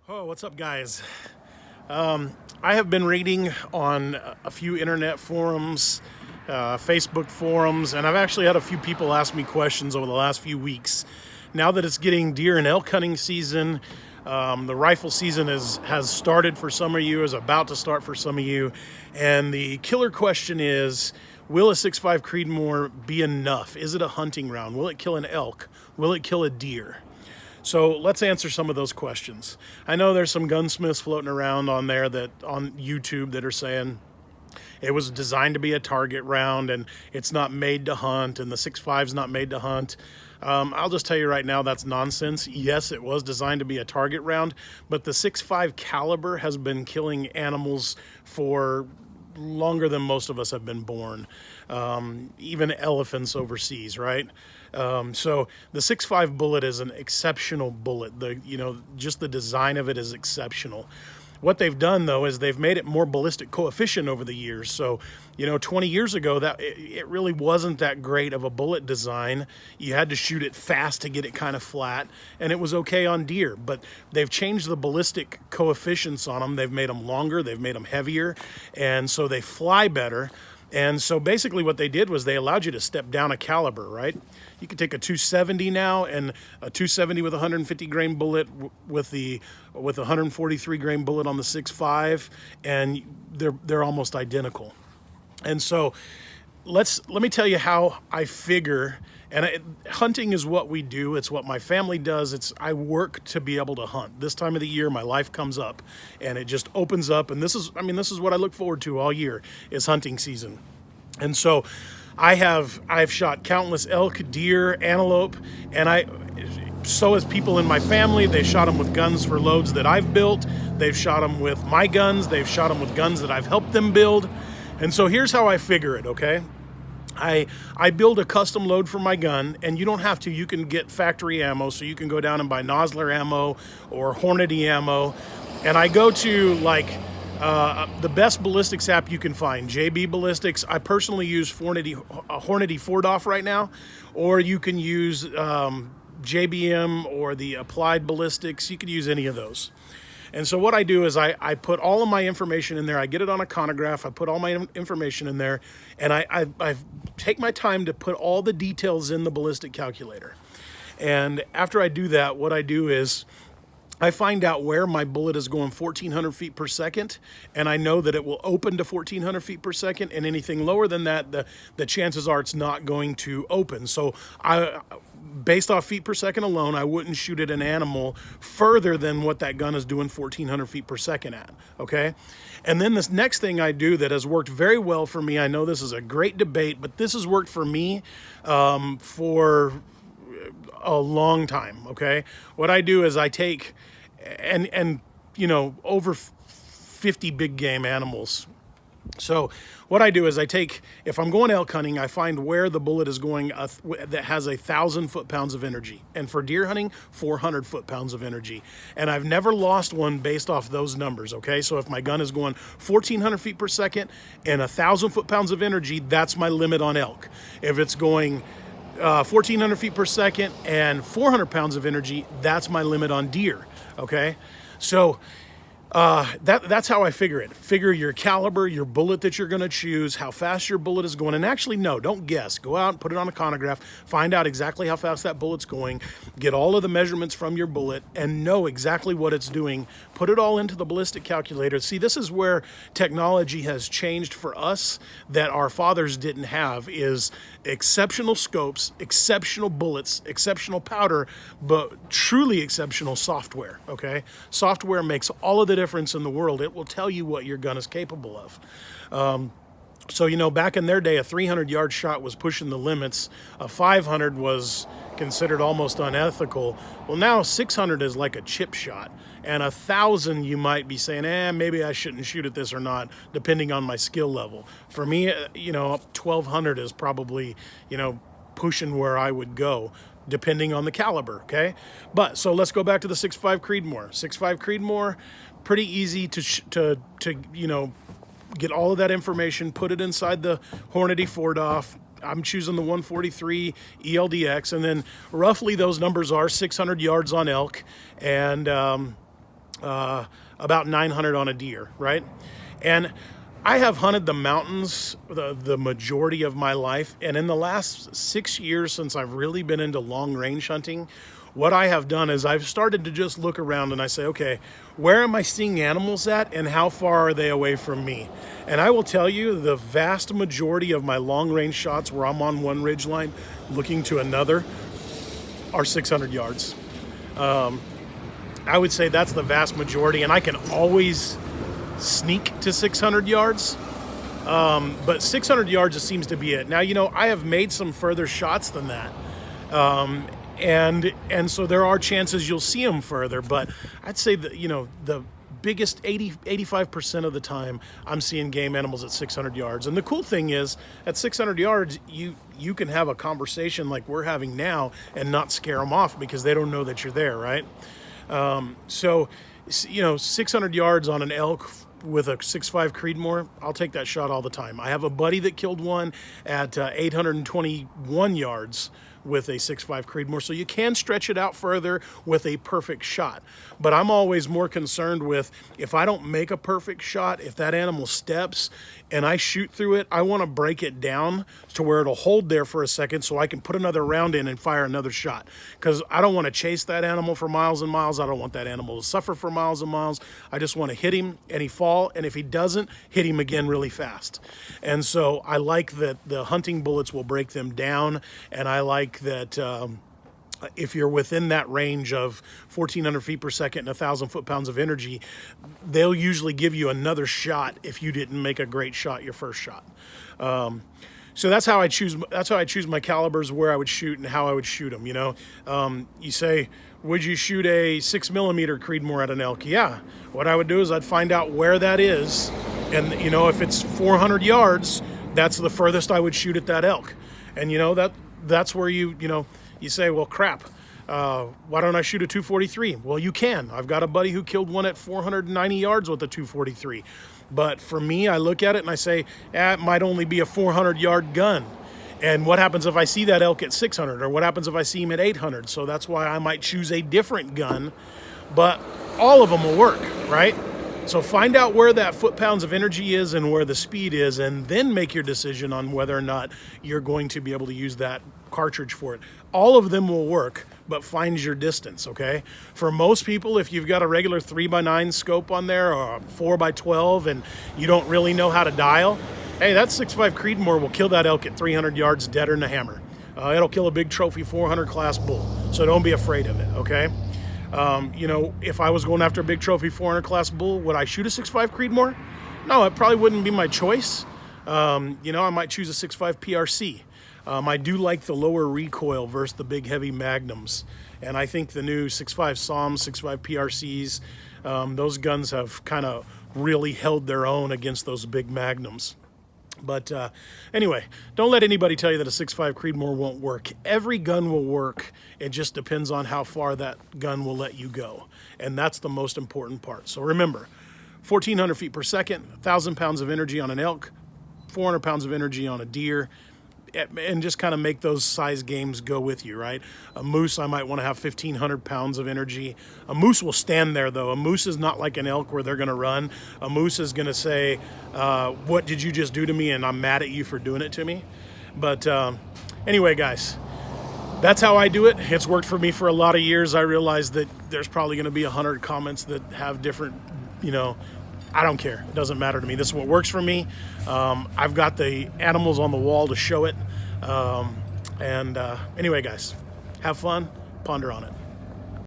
Oh, what's up, guys? I have been reading on a few internet forums, Facebook forums, and I've actually had a few people ask me questions over the last few weeks. Now that it's getting deer and elk hunting season, the rifle season has started for some of you, is about to start for some of you, and the killer question is, will a 6.5 Creedmoor be enough? Is it a hunting round? Will it kill an elk? Will it kill a deer? So let's answer some of those questions. I know there's some gunsmiths floating around on there on YouTube that are saying it was designed to be a target round and it's not made to hunt, and the 6.5 is not made to hunt. I'll just tell you right now, that's nonsense. Yes, it was designed to be a target round, but the 6.5 caliber has been killing animals for longer than most of us have been born, even elephants overseas, right? So the 6.5 bullet is an exceptional bullet. Just the design of it is exceptional. What they've done, though, is they've made it more ballistic coefficient over the years. So, 20 years ago, that it really wasn't that great of a bullet design. You had to shoot it fast to get it kind of flat, and it was okay on deer. But they've changed the ballistic coefficients on them. They've made them longer, they've made them heavier, and so they fly better. And so basically what they did was they allowed you to step down a caliber, right? You can take a 270 now, and a 270 with a 150 grain bullet with a 143 grain bullet on the 6.5, and they're almost identical. And so let me tell you how I figure. And hunting is what we do. It's what my family does. I work to be able to hunt. This time of the year, my life comes up, and it just opens up. And this is what I look forward to all year, is hunting season. And so I've shot countless elk, deer, antelope, and so has people in my family. They shot them with guns for loads that I've built. They've shot them with my guns. They've shot them with guns that I've helped them build. And so here's how I figure it, okay? I build a custom load for my gun, and you don't have to. You can get factory ammo, so you can go down and buy Nosler ammo or Hornady ammo. And I go to the best ballistics app you can find, JB Ballistics. I personally use Hornady 4DOF right now, or you can use JBM or the Applied Ballistics. You could use any of those. And so what I do is I put all of my information in there. I get it on a chronograph. I put all my information in there, and I take my time to put all the details in the ballistic calculator. And after I do that, what I do is I find out where my bullet is going 1,400 feet per second, and I know that it will open to 1,400 feet per second, and anything lower than that, the chances are it's not going to open. So based off feet per second alone, I wouldn't shoot at an animal further than what that gun is doing 1,400 feet per second at, okay? And then this next thing I do that has worked very well for me, I know this is a great debate, but this has worked for me for a long time, okay? What I do is I take, over 50 big game animals. So what I do is if I'm going elk hunting, I find where the bullet is going that has 1,000 foot-pounds of energy. And for deer hunting, 400 foot-pounds of energy. And I've never lost one based off those numbers, okay? So if my gun is going 1,400 feet per second and 1,000 foot-pounds of energy, that's my limit on elk. If it's going 1,400 feet per second and 400 pounds of energy, that's my limit on deer, okay? So that's how I figure it. Figure your caliber, your bullet that you're going to choose, how fast your bullet is going. And actually, no, don't guess. Go out and put it on a chronograph. Find out exactly how fast that bullet's going. Get all of the measurements from your bullet and know exactly what it's doing. Put it all into the ballistic calculator. See, this is where technology has changed for us that our fathers didn't have, is exceptional scopes, exceptional bullets, exceptional powder, but truly exceptional software, okay? Software makes all of the difference in the world. It will tell you what your gun is capable of. So, back in their day, a 300-yard shot was pushing the limits. A 500 was considered almost unethical. Well, now 600 is like a chip shot. And 1,000, you might be saying, maybe I shouldn't shoot at this or not, depending on my skill level. For me, 1,200 is probably, pushing where I would go, depending on the caliber, okay? But, so let's go back to the 6.5 Creedmoor. 6.5 Creedmoor, pretty easy to get all of that information, put it inside the Hornady 4DOF. I'm choosing the 143 ELDX, and then roughly those numbers are 600 yards on elk, and about 900 on a deer, right? And I have hunted the mountains the majority of my life, and in the last 6 years since I've really been into long range hunting, what I have done is I've started to just look around and I say, okay, where am I seeing animals at and how far are they away from me? And I will tell you, the vast majority of my long range shots where I'm on one ridge line looking to another are 600 yards. I would say that's the vast majority, and I can always sneak to 600 yards. But 600 yards just seems to be it. Now, I have made some further shots than that. And so there are chances you'll see them further, but I'd say that, the biggest 85% of the time I'm seeing game animals at 600 yards. And the cool thing is at 600 yards, you can have a conversation like we're having now and not scare them off because they don't know that you're there, right? So 600 yards on an elk with a 6.5 Creedmoor, I'll take that shot all the time. I have a buddy that killed one at 821 yards with a 6.5 Creedmoor, so you can stretch it out further with a perfect shot. But I'm always more concerned with, if I don't make a perfect shot, if that animal steps and I shoot through it, I want to break it down to where it'll hold there for a second so I can put another round in and fire another shot. Because I don't want to chase that animal for miles and miles. I don't want that animal to suffer for miles and miles. I just want to hit him and he fall, and if he doesn't, hit him again really fast. And so I like that the hunting bullets will break them down, and I like that if you're within that range of 1,400 feet per second and 1,000 foot-pounds of energy, they'll usually give you another shot if you didn't make a great shot your first shot. So that's how I choose. That's how I choose my calibers, where I would shoot and how I would shoot them. You say, would you shoot a 6mm Creedmoor at an elk? Yeah. What I would do is I'd find out where that is, and if it's 400 yards, that's the furthest I would shoot at that elk. And that's where you say, well, crap. Why don't I shoot a 243? Well, you can. I've got a buddy who killed one at 490 yards with a 243. But for me, I look at it and I say, it might only be a 400-yard gun. And what happens if I see that elk at 600? Or what happens if I see him at 800? So that's why I might choose a different gun. But all of them will work, right? So find out where that foot-pounds of energy is and where the speed is, and then make your decision on whether or not you're going to be able to use that cartridge for it. All of them will work, but find your distance, okay? For most people, if you've got a regular 3x9 scope on there or a 4x12 and you don't really know how to dial, hey, that 6.5 Creedmoor will kill that elk at 300 yards deader than a hammer. It'll kill a big trophy 400 class bull, so don't be afraid of it, okay? If I was going after a big trophy 400 class bull, would I shoot a 6.5 Creedmoor? No, it probably wouldn't be my choice. I might choose a 6.5 PRC. I do like the lower recoil versus the big heavy magnums. And I think the new 6.5 SOMs, 6.5 PRCs, those guns have kind of really held their own against those big magnums. But anyway, don't let anybody tell you that a 6.5 Creedmoor won't work. Every gun will work. It just depends on how far that gun will let you go. And that's the most important part. So remember, 1,400 feet per second, 1,000 pounds of energy on an elk, 400 pounds of energy on a deer, and just kind of make those size games go with you, right? A moose, I might want to have 1,500 pounds of energy. A moose will stand there, though. A moose is not like an elk where they're going to run. A moose is going to say, what did you just do to me? And I'm mad at you for doing it to me. But anyway, guys, that's how I do it. It's worked for me for a lot of years. I realize that there's probably going to be 100 comments that have different, I don't care. It doesn't matter to me. This is what works for me. I've got the animals on the wall to show it. Anyway, guys, have fun, ponder on it.